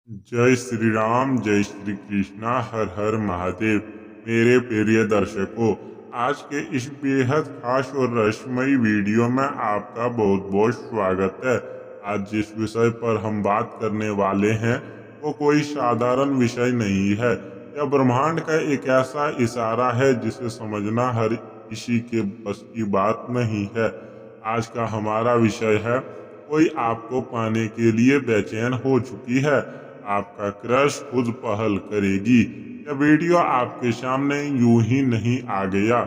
जय श्री राम, जय श्री कृष्णा, हर हर महादेव। मेरे प्रिय दर्शकों, आज के इस बेहद खास और रहस्यमयी वीडियो में आपका बहुत बहुत स्वागत है। आज जिस विषय पर हम बात करने वाले हैं वो कोई साधारण विषय नहीं है। यह ब्रह्मांड का एक ऐसा इशारा है जिसे समझना हर किसी के बस की बात नहीं है। आज का हमारा विषय है, कोई आपको पाने के लिए बेचैन हो चुकी है, आपका क्रश खुद पहल करेगी। यह वीडियो आपके सामने यूं ही नहीं आ गया।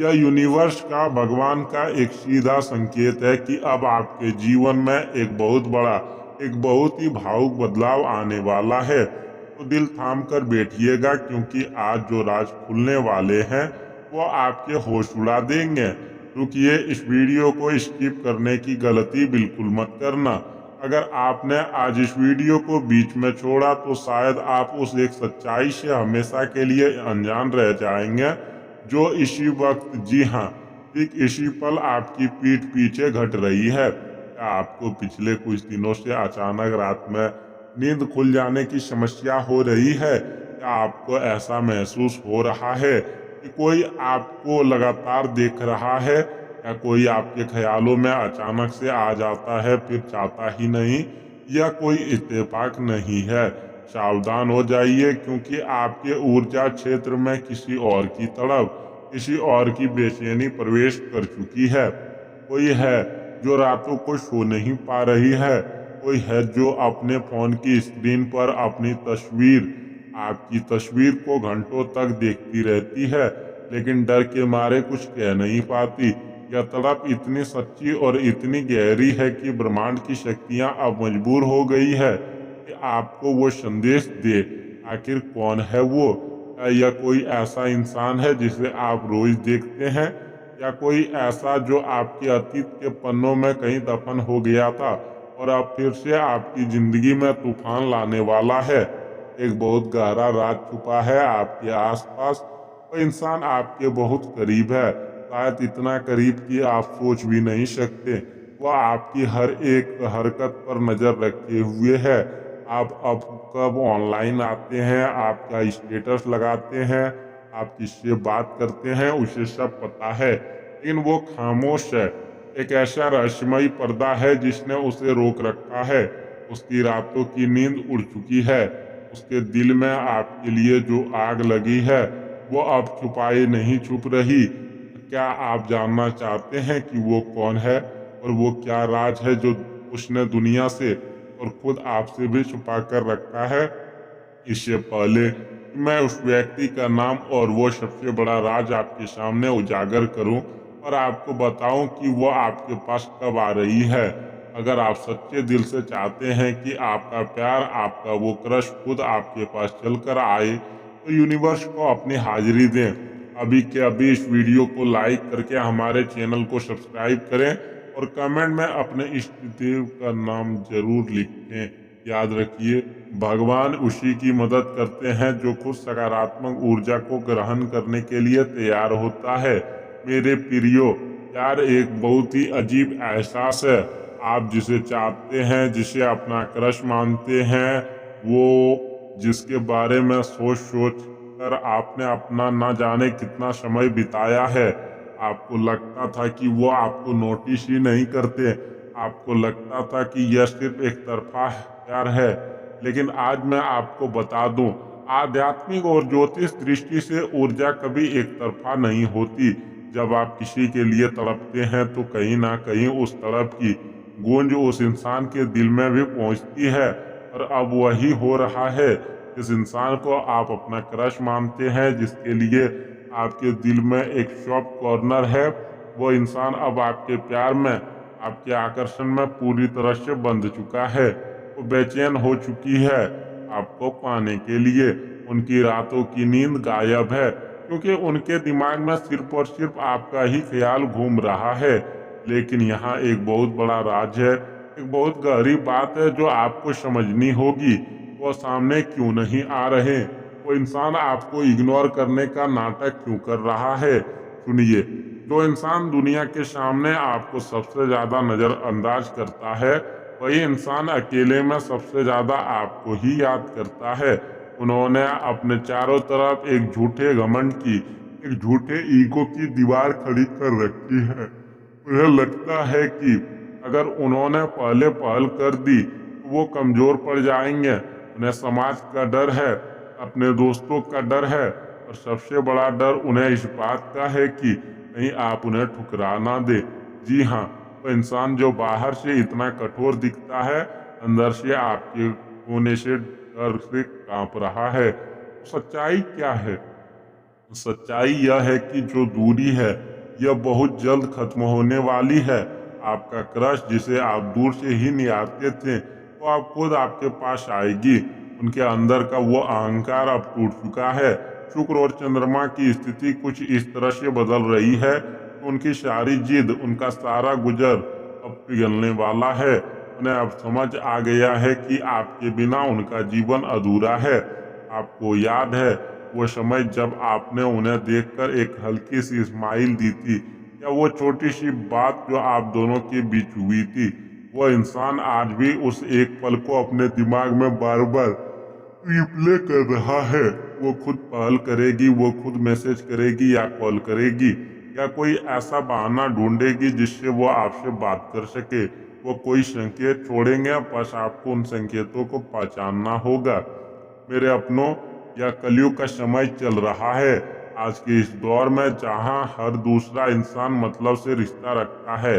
यह यूनिवर्स का, भगवान का एक सीधा संकेत है कि अब आपके जीवन में एक बहुत बड़ा, एक बहुत ही भावुक बदलाव आने वाला है। तो दिल थाम कर बैठिएगा, क्योंकि आज जो राज खुलने वाले हैं वो आपके होश उड़ा देंगे। रुकिए, इस वीडियो को स्किप करने की गलती बिल्कुल मत करना। अगर आपने आज इस वीडियो को बीच में छोड़ा तो शायद आप उस एक सच्चाई से हमेशा के लिए अनजान रह जाएंगे जो इसी वक्त, जी हाँ, ठीक इसी पल आपकी पीठ पीछे घट रही है। क्या आपको पिछले कुछ दिनों से अचानक रात में नींद खुल जाने की समस्या हो रही है? क्या आपको ऐसा महसूस हो रहा है कि कोई आपको लगातार देख रहा है, या कोई आपके ख्यालों में अचानक से आ जाता है फिर चाहता ही नहीं? यह कोई इत्तेफाक नहीं है। सावधान हो जाइए, क्योंकि आपके ऊर्जा क्षेत्र में किसी और की तड़प, किसी और की बेचैनी प्रवेश कर चुकी है। कोई है जो रातों को सो नहीं पा रही है। कोई है जो अपने फोन की स्क्रीन पर अपनी तस्वीर, आपकी तस्वीर को घंटों तक देखती रहती है, लेकिन डर के मारे कुछ कह नहीं पाती। यह तड़प इतनी सच्ची और इतनी गहरी है कि ब्रह्मांड की शक्तियां अब मजबूर हो गई है कि आपको वो संदेश दे। आखिर कौन है वो? क्या यह कोई ऐसा इंसान है जिसे आप रोज देखते हैं, या कोई ऐसा जो आपके अतीत के पन्नों में कहीं दफन हो गया था और अब फिर से आपकी जिंदगी में तूफान लाने वाला है? एक बहुत गहरा राज छुपा है आपके आसपास। वो इंसान आपके बहुत करीब है, शायद इतना करीब कि आप सोच भी नहीं सकते। वह आपकी हर एक हरकत पर नजर रखे हुए है। आप अब कब ऑनलाइन आते हैं, आप क्या स्टेटस लगाते हैं, आप किससे बात करते हैं, उसे सब पता है। लेकिन वो खामोश है। एक ऐसा रहस्यमयी पर्दा है जिसने उसे रोक रखा है। उसकी रातों की नींद उड़ चुकी है। उसके दिल में आपके लिए जो आग लगी है वो अब छुपाई नहीं छुप रही। क्या आप जानना चाहते हैं कि वो कौन है, और वो क्या राज है जो उसने दुनिया से और खुद आपसे भी छुपा कर रखा है? इससे पहले कि मैं उस व्यक्ति का नाम और वो सबसे बड़ा राज आपके सामने उजागर करूं और आपको बताऊं कि वो आपके पास कब आ रही है, अगर आप सच्चे दिल से चाहते हैं कि आपका प्यार, आपका वो क्रश खुद आपके पास चलकर आए, तो यूनिवर्स को अपनी हाजिरी दें। अभी के अभी इस वीडियो को लाइक करके हमारे चैनल को सब्सक्राइब करें और कमेंट में अपने इष्ट देव का नाम जरूर लिखें। याद रखिए, भगवान उसी की मदद करते हैं जो खुद सकारात्मक ऊर्जा को ग्रहण करने के लिए तैयार होता है। मेरे प्रियो, प्यार एक बहुत ही अजीब एहसास है। आप जिसे चाहते हैं, जिसे अपना क्रश मानते हैं, वो जिसके बारे में सोच सोच कर आपने अपना न जाने कितना समय बिताया है। आपको लगता था कि वो आपको नोटिस ही नहीं करते। आपको लगता था कि यह सिर्फ एक तरफा प्यार है। लेकिन आज मैं आपको बता दूं, आध्यात्मिक और ज्योतिष दृष्टि से ऊर्जा कभी एक तरफा नहीं होती। जब आप किसी के लिए तड़पते हैं तो कहीं ना कहीं उस तड़प की गूंज उस इंसान के दिल में भी पहुंचती है। और अब वही हो रहा है। जिस इंसान को आप अपना क्रश मानते हैं, जिसके लिए आपके दिल में एक सॉफ्ट कॉर्नर है, वो इंसान अब आपके प्यार में, आपके आकर्षण में पूरी तरह से बंध चुका है। वो बेचैन हो चुकी है आपको पाने के लिए। उनकी रातों की नींद गायब है, क्योंकि उनके दिमाग में सिर्फ और सिर्फ आपका ही ख्याल घूम रहा है। लेकिन यहाँ एक बहुत बड़ा राज है, एक बहुत गहरी बात है जो आपको समझनी होगी। वो सामने क्यों नहीं आ रहे? वो इंसान आपको इग्नोर करने का नाटक क्यों कर रहा है? सुनिए, जो इंसान दुनिया के सामने आपको सबसे ज्यादा नजरअंदाज करता है, वही इंसान अकेले में सबसे ज्यादा आपको ही याद करता है। उन्होंने अपने चारों तरफ एक झूठे घमंड की, एक झूठे ईगो की दीवार खड़ी कर रखी है। उन्हें लगता है कि अगर उन्होंने पहले पहल कर दी तो वो कमजोर पड़ जाएंगे। उन्हें समाज का डर है, अपने दोस्तों का डर है, और सबसे बड़ा डर उन्हें इस बात का है कि कहीं आप उन्हें ठुकरा ना दे। जी हाँ, वो इंसान जो बाहर से इतना कठोर दिखता है, अंदर से आपके कोने से डर से कांप रहा है। तो सच्चाई क्या है? सच्चाई यह है कि जो दूरी है यह बहुत जल्द खत्म होने वाली है। आपका क्रश जिसे आप दूर से ही निहारते थे वो अब खुद आपके पास आएगी। उनके अंदर का वो अहंकार अब टूट चुका है। शुक्र और चंद्रमा की स्थिति कुछ इस तरह से बदल रही है कि उनकी सारी जिद, उनका सारा गुजर अब पिघलने वाला है। उन्हें अब समझ आ गया है कि आपके बिना उनका जीवन अधूरा है। आपको याद है वो समय जब आपने उन्हें देखकर एक हल्की सी स्माइल दी थी, या वो छोटी सी बात जो आप दोनों के बीच हुई थी? वो इंसान आज भी उस एक पल को अपने दिमाग में बार बार रिप्ले कर रहा है। वो खुद पहल करेगी, वो खुद मैसेज करेगी या कॉल करेगी, या कोई ऐसा बहाना ढूंढेगी जिससे वो आपसे बात कर सके। वो कोई संकेत छोड़ेंगे, बस आपको उन संकेतों को पहचानना होगा। मेरे अपनों, यह कलयुग का समय चल रहा है। आज के इस दौर में जहां हर दूसरा इंसान मतलब से रिश्ता रखता है,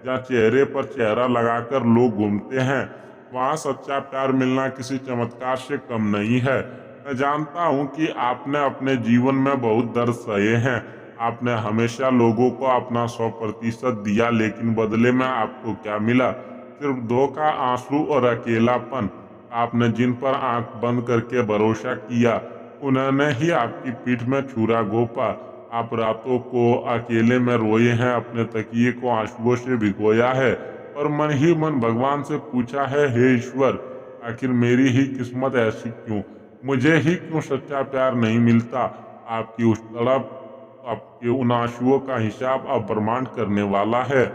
जहां चेहरे पर चेहरा लगाकर लोग घूमते हैं, वहां सच्चा प्यार मिलना किसी चमत्कार से कम नहीं है। मैं जानता हूं कि आपने अपने जीवन में बहुत दर्द सहे हैं। आपने हमेशा लोगों को अपना 100% दिया, लेकिन बदले में आपको क्या मिला? सिर्फ धोखा, आंसू और अकेलापन। आपने जिन पर आंख बंद करके भरोसा किया, उन्होंने ही आपकी पीठ में छुरा घोंपा। आप रातों को अकेले में रोए हैं, अपने तकिए को आंसुओं से भिगोया है, और मन ही मन भगवान से पूछा है, हे ईश्वर, आखिर मेरी ही किस्मत ऐसी क्यों? मुझे ही क्यों सच्चा प्यार नहीं मिलता? आपकी उस तड़प, आपके उन आंसुओं का हिसाब अब ब्रह्मांड करने वाला है।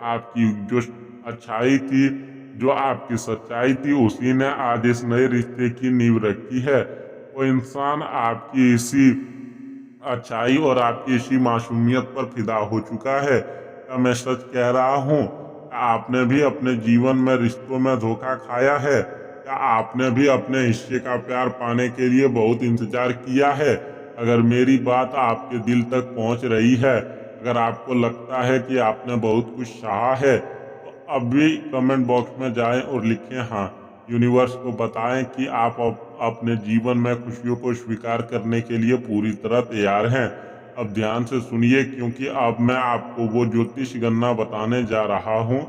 आपकी जो अच्छाई थी, जो आपकी सच्चाई थी, उसी ने आज इस नए रिश्ते की नींव रखी है। वो इंसान आपकी इसी अच्छाई और आपकी इसी मासूमियत पर फिदा हो चुका है। क्या मैं सच कह रहा हूँ? क्या आपने भी अपने जीवन में रिश्तों में धोखा खाया है? क्या आपने भी अपने हिस्से का प्यार पाने के लिए बहुत इंतजार किया है? अगर मेरी बात आपके दिल तक पहुँच रही है, अगर आपको लगता है कि आपने बहुत कुछ सहा है, तो अभी कमेंट बॉक्स में जाएं और लिखें हाँ। यूनिवर्स को बताएं कि आप अपने जीवन में खुशियों को स्वीकार करने के लिए पूरी तरह तैयार हैं। अब ध्यान से सुनिए, क्योंकि अब मैं आपको वो ज्योतिष गणना बताने जा रहा हूँ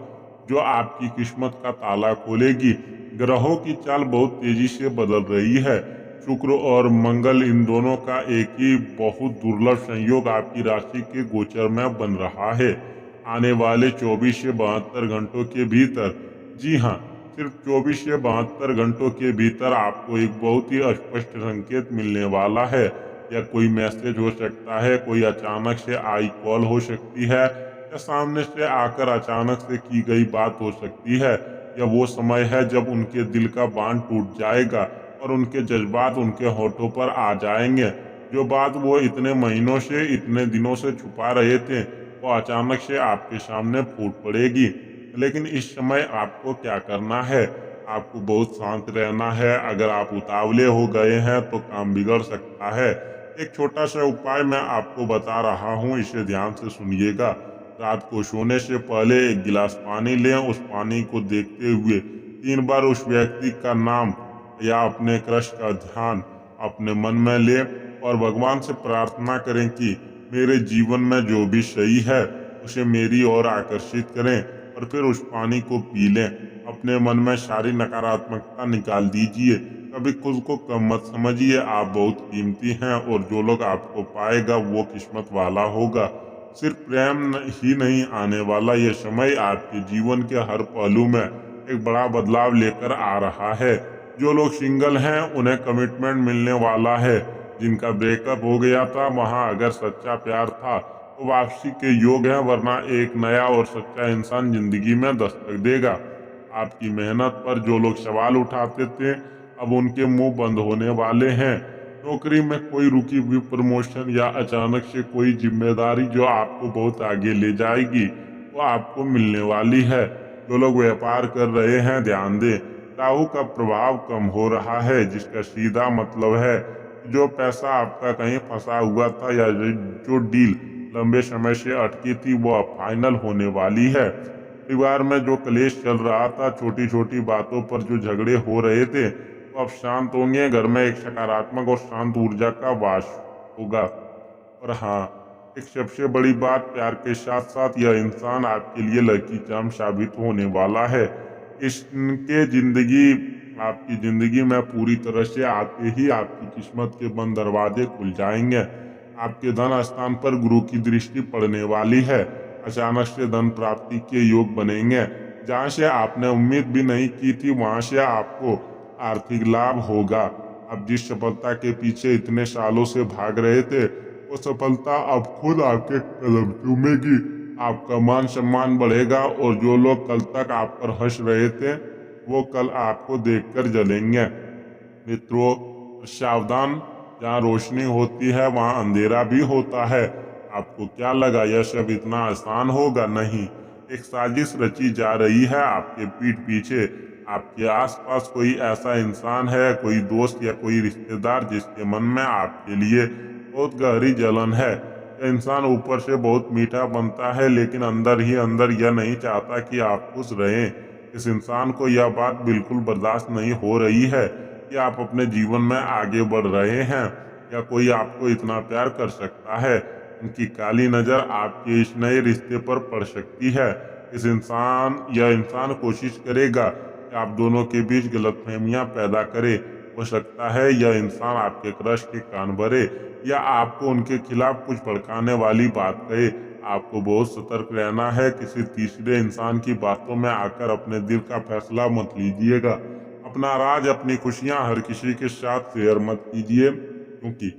जो आपकी किस्मत का ताला खोलेगी। ग्रहों की चाल बहुत तेजी से बदल रही है। शुक्र और मंगल, इन दोनों का एक ही बहुत दुर्लभ संयोग आपकी राशि के गोचर में बन रहा है। आने वाले 24 से 72 घंटों के भीतर, जी हाँ, सिर्फ 24 से 72 घंटों के भीतर आपको एक बहुत ही स्पष्ट संकेत मिलने वाला है। या कोई मैसेज हो सकता है, कोई अचानक से आई कॉल हो सकती है, या सामने से आकर अचानक से की गई बात हो सकती है। या वो समय है जब उनके दिल का बांध टूट जाएगा और उनके जज्बात उनके होठों पर आ जाएंगे। जो बात वो इतने महीनों से, इतने दिनों से छुपा रहे थे, वो अचानक से आपके सामने फूट पड़ेगी। लेकिन इस समय आपको क्या करना है? आपको बहुत शांत रहना है। अगर आप उतावले हो गए हैं तो काम बिगड़ सकता है। एक छोटा सा उपाय मैं आपको बता रहा हूँ, इसे ध्यान से सुनिएगा। रात को सोने से पहले एक गिलास पानी लें। उस पानी को देखते हुए 3 बार उस व्यक्ति का नाम या अपने क्रश का ध्यान अपने मन में लें, और भगवान से प्रार्थना करें कि मेरे जीवन में जो भी सही है उसे मेरी ओर आकर्षित करें, और फिर उस पानी को पी लें। अपने मन में सारी नकारात्मकता निकाल दीजिए। कभी खुद को कम मत समझिए, आप बहुत कीमती हैं, और जो लोग आपको पाएगा वो किस्मत वाला होगा। सिर्फ प्रेम ही नहीं, आने वाला ये समय आपके जीवन के हर पहलू में एक बड़ा बदलाव लेकर आ रहा है। जो लोग सिंगल हैं उन्हें कमिटमेंट मिलने वाला है। जिनका ब्रेकअप हो गया था, वहां अगर सच्चा प्यार था तो वापसी के योग है, वरना एक नया और सच्चा इंसान जिंदगी में दस्तक देगा। आपकी मेहनत पर जो लोग सवाल उठाते थे अब उनके मुंह बंद होने वाले हैं। नौकरी में कोई रुकी हुई प्रमोशन या अचानक से कोई जिम्मेदारी जो आपको बहुत आगे ले जाएगी वो आपको मिलने वाली है। जो लोग व्यापार कर रहे हैं ध्यान दें, राहु का प्रभाव कम हो रहा है जिसका सीधा मतलब है कि जो पैसा आपका कहीं फंसा हुआ था या जो डील लंबे समय से अटकी थी वो अब फाइनल होने वाली है। परिवार में जो क्लेश चल रहा था, छोटी छोटी बातों पर जो झगड़े हो रहे थे वो अब शांत होंगे। घर में एक सकारात्मक और शांत ऊर्जा का वास होगा। और हाँ, एक सबसे बड़ी बात, प्यार के साथ साथ यह इंसान आपके लिए लकी चार्म साबित होने वाला है। इसके जिंदगी आपकी जिंदगी में पूरी तरह से आते ही आपकी किस्मत के बंद दरवाजे खुल जाएंगे। आपके धन स्थान पर गुरु की दृष्टि पड़ने वाली है। अचानक से धन प्राप्ति के योग बनेंगे। जहाँ से आपने उम्मीद भी नहीं की थी वहां से आपको आर्थिक लाभ होगा। आप जिस सफलता के पीछे इतने सालों से भाग रहे थे वो सफलता अब खुद आपके कदम चूमेगी। आपका मान सम्मान बढ़ेगा और जो लोग कल तक आप पर हंस रहे थे वो कल आपको देखकर जलेंगे। मित्रों, सावधान, जहाँ रोशनी होती है वहाँ अंधेरा भी होता है। आपको क्या लगा यह सब इतना आसान होगा? नहीं, एक साजिश रची जा रही है आपके पीठ पीछे। आपके आसपास कोई ऐसा इंसान है, कोई दोस्त या कोई रिश्तेदार जिसके मन में आपके लिए बहुत गहरी जलन है। यह इंसान ऊपर से बहुत मीठा बनता है लेकिन अंदर ही अंदर यह नहीं चाहता कि आप खुश रहें। इस इंसान को यह बात बिल्कुल बर्दाश्त नहीं हो रही है कि आप अपने जीवन में आगे बढ़ रहे हैं या कोई आपको इतना प्यार कर सकता है। उनकी काली नज़र आपके इस नए रिश्ते पर पड़ सकती है। यह इंसान कोशिश करेगा कि आप दोनों के बीच गलतफहमियां पैदा करे। हो सकता है यह इंसान आपके क्रश के कान भरे या आपको उनके खिलाफ कुछ भड़काने वाली बात कहे। आपको बहुत सतर्क रहना है। किसी तीसरे इंसान की बातों में आकर अपने दिल का फैसला मत लीजिएगा। अपना राज, अपनी खुशियां हर किसी के साथ शेयर मत कीजिए, क्योंकि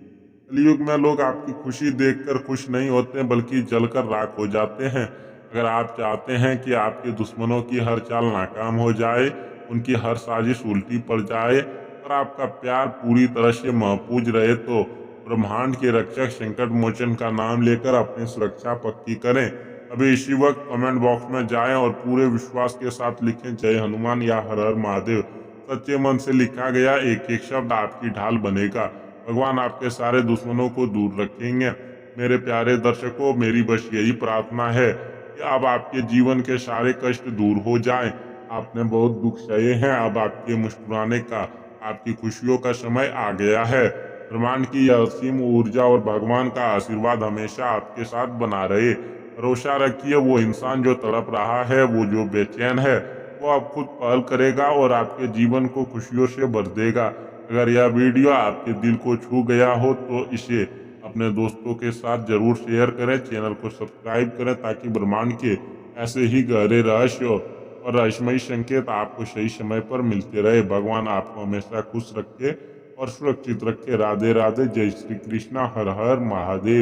कलयुग में लोग आपकी खुशी देखकर खुश नहीं होते बल्कि जलकर राख हो जाते हैं। अगर आप चाहते हैं कि आपके दुश्मनों की हर चाल नाकाम हो जाए, उनकी हर साजिश उल्टी पड़ जाए और आपका प्यार पूरी तरह से महफूज रहे तो ब्रह्मांड के रक्षक संकट मोचन का नाम लेकर अपनी सुरक्षा पक्की करें। अभी इसी वक्त कमेंट बॉक्स में जाएं और पूरे विश्वास के साथ लिखें जय हनुमान या हर हर महादेव। सच्चे मन से लिखा गया एक एक शब्द आपकी ढाल बनेगा। भगवान आपके सारे दुश्मनों को दूर रखेंगे। मेरे प्यारे दर्शकों, मेरी बस यही प्रार्थना है कि अब आपके जीवन के सारे कष्ट दूर हो जाएं। आपने बहुत दुख सहे हैं, अब आपके मुस्कुराने का, आपकी खुशियों का समय आ गया है। ब्रह्मांड की यह असीम ऊर्जा और भगवान का आशीर्वाद हमेशा आपके साथ बना रहे। भरोसा रखिए, वो इंसान जो तड़प रहा है, वो जो बेचैन है, वो अब खुद पहल करेगा और आपके जीवन को खुशियों से भर देगा। अगर यह वीडियो आपके दिल को छू गया हो तो इसे अपने दोस्तों के साथ जरूर शेयर करें। चैनल को सब्सक्राइब करें ताकि ब्रह्मांड के ऐसे ही गहरे रहस्य और रहस्यमयी संकेत आपको सही समय पर मिलते रहे। भगवान आपको हमेशा खुश रखे और सुरक्षित रखे। राधे राधे। जय श्री कृष्णा। हर हर महादेव।